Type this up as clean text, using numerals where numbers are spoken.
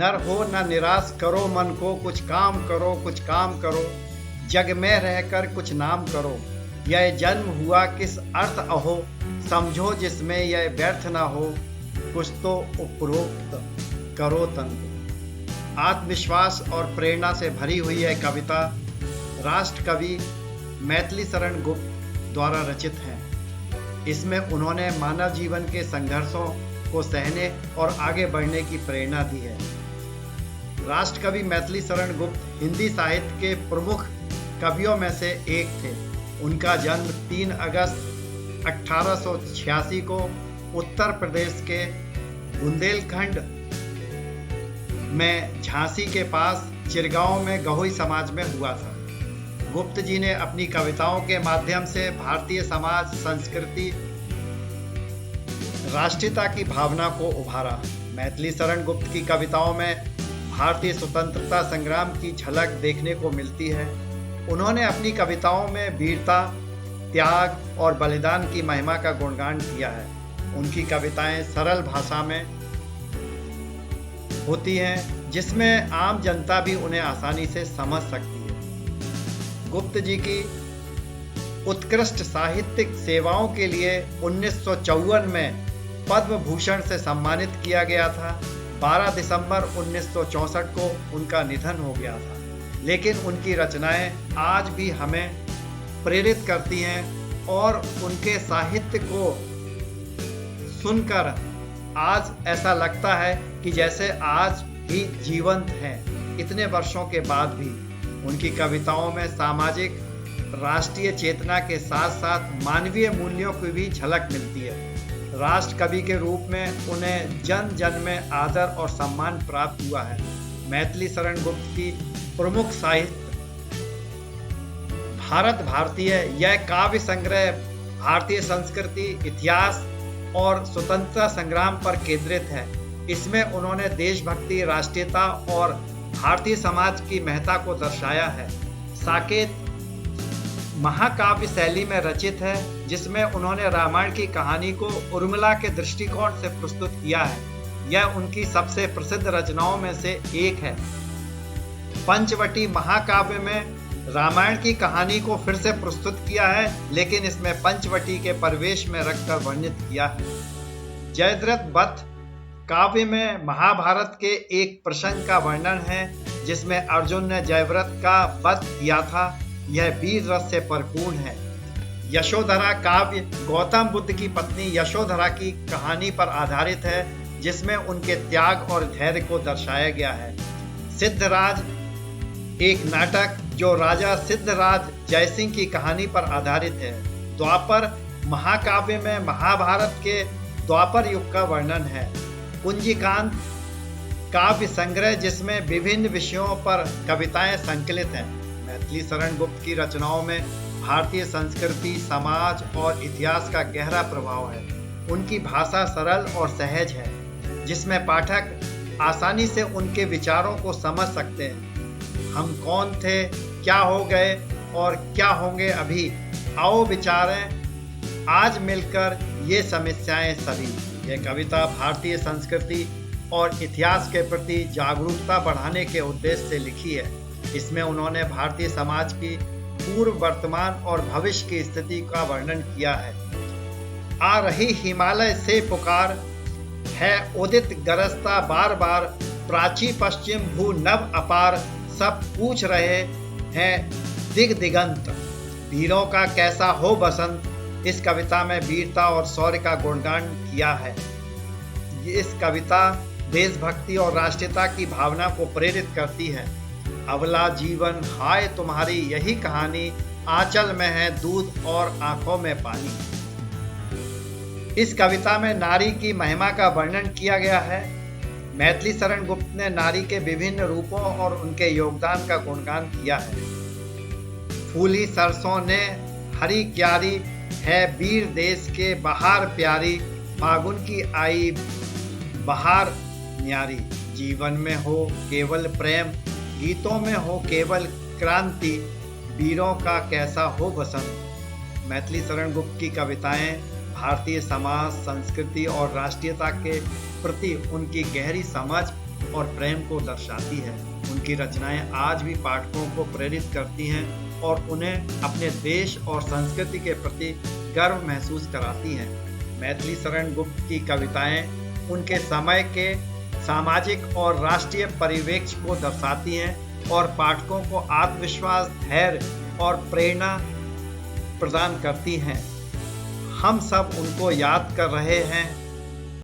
नर हो न निराश करो मन को, कुछ काम करो कुछ काम करो, जग में रहकर कुछ नाम करो। यह जन्म हुआ किस अर्थ अहो, समझो जिसमें यह व्यर्थ न हो, कुछ तो उपरोक्त करो तन को। आत्मविश्वास और प्रेरणा से भरी हुई यह कविता राष्ट्र कवि मैथिली शरण गुप्त द्वारा रचित है। इसमें उन्होंने मानव जीवन के संघर्षों को सहने और आगे बढ़ने की प्रेरणा दी है। राष्ट्र कवि मैथिली शरण गुप्त हिंदी साहित्य के प्रमुख कवियों में से एक थे। उनका जन्म 3 अगस्त 1886 को उत्तर प्रदेश के बुंदेलखंड में झांसी के पास चिरगांव में गहोई समाज में हुआ था। गुप्त जी ने अपनी कविताओं के माध्यम से भारतीय समाज, संस्कृति, राष्ट्रीयता की भावना को उभारा। मैथिली शरण गुप्त की कविताओं में भारतीय स्वतंत्रता संग्राम की झलक देखने को मिलती है। उन्होंने अपनी कविताओं में वीरता, त्याग और बलिदान की महिमा का गुणगान किया है। उनकी कविताएं सरल भाषा में होती हैं, जिसमें आम जनता भी उन्हें आसानी से समझ सकती है। गुप्त जी की उत्कृष्ट साहित्यिक सेवाओं के लिए 1954 में पद्म भूषण से सम्मानित किया गया था। 12 दिसंबर 1964 को उनका निधन हो गया था, लेकिन उनकी रचनाएं आज भी हमें प्रेरित करती हैं और उनके साहित्य को सुनकर आज ऐसा लगता है कि जैसे आज भी जीवंत हैं, इतने वर्षों के बाद भी। उनकी कविताओं में सामाजिक, राष्ट्रीय चेतना के साथ साथ मानवीय मूल्यों की भी झलक मिलती है। राष्ट्र कवि के रूप में उन्हें जन जन में आदर और सम्मान प्राप्त हुआ है। मैथिली शरण गुप्त की प्रमुख साहित्य भारत भारतीय यह काव्य संग्रह भारतीय संस्कृति, इतिहास और स्वतंत्रता संग्राम पर केंद्रित है। इसमें उन्होंने देशभक्ति, राष्ट्रीयता और भारतीय समाज की महत्ता को दर्शाया है। साकेत महाकाव्य शैली में रचित है, जिसमें उन्होंने रामायण की कहानी को उर्मिला के दृष्टिकोण से प्रस्तुत किया है। यह उनकी सबसे प्रसिद्ध रचनाओं में से एक है। पंचवटी महाकाव्य में रामायण की कहानी को फिर से प्रस्तुत किया है, लेकिन इसमें पंचवटी के परिवेश में रखकर वर्णित किया है। जयद्रथ वध काव्य में महाभारत के एक प्रसंग का वर्णन है, जिसमें अर्जुन ने जयव्रत का वध किया था। यह वीर रस से परिपूर्ण है। यशोधरा काव्य गौतम बुद्ध की पत्नी यशोधरा की कहानी पर आधारित है, जिसमें उनके त्याग और धैर्य को दर्शाया गया है। सिद्धराज एक नाटक जो राजा सिद्धराज जयसिंह की कहानी पर आधारित है। द्वापर महाकाव्य में महाभारत के द्वापर युग का वर्णन है। कुंजीकांत काव्य संग्रह, जिसमें विभिन्न विषयों पर कविताएं संकलित हैं। मैथिली शरण गुप्त की रचनाओं में भारतीय संस्कृति, समाज और इतिहास का गहरा प्रभाव है। उनकी भाषा सरल और सहज है, जिसमें पाठक आसानी से उनके विचारों को समझ सकते हैं। हम कौन थे, क्या हो गए और क्या होंगे अभी, आओ विचारें आज मिलकर ये समस्याएं सभी। यह कविता भारतीय संस्कृति और इतिहास के प्रति जागरूकता बढ़ाने के उद्देश्य से लिखी है। इसमें उन्होंने भारतीय समाज की पूर्व, वर्तमान और भविष्य की स्थिति का वर्णन किया है। आ रही हिमालय से पुकार है उदित गरजता बार बार, प्राची पश्चिम भू नभ अपार, सब पूछ रहे हैं दिग दिगंत, वीरों का कैसा हो बसंत। इस कविता में वीरता और शौर्य का गुणगान किया है। इस कविता देशभक्ति और राष्ट्रीयता की भावना को प्रेरित करती है। अबला जीवन हाय तुम्हारी यही कहानी, आंचल में है दूध और आंखों में पानी। इस कविता में नारी की महिमा का वर्णन किया गया है। मैथिली शरण गुप्त ने नारी के विभिन्न रूपों और उनके योगदान का गुणगान किया है। फूली सरसों ने हरी क्यारी, है वीर देश के बहार प्यारी, फागुन की आई बहार न्यारी। जीवन में हो केवल प्रेम, गीतों में हो केवल क्रांति, वीरों का कैसा हो बसंत। मैथिली शरण गुप्त की कविताएं भारतीय समाज, संस्कृति और राष्ट्रीयता के प्रति उनकी गहरी समझ और प्रेम को दर्शाती है। उनकी रचनाएं आज भी पाठकों को प्रेरित करती हैं और उन्हें अपने देश और संस्कृति के प्रति गर्व महसूस कराती हैं। मैथिली शरण गुप्त की कविताएं उनके समय के सामाजिक और राष्ट्रीय परिप्रेक्ष्य को दर्शाती हैं और पाठकों को आत्मविश्वास, धैर्य और प्रेरणा प्रदान करती हैं। हम सब उनको याद कर रहे हैं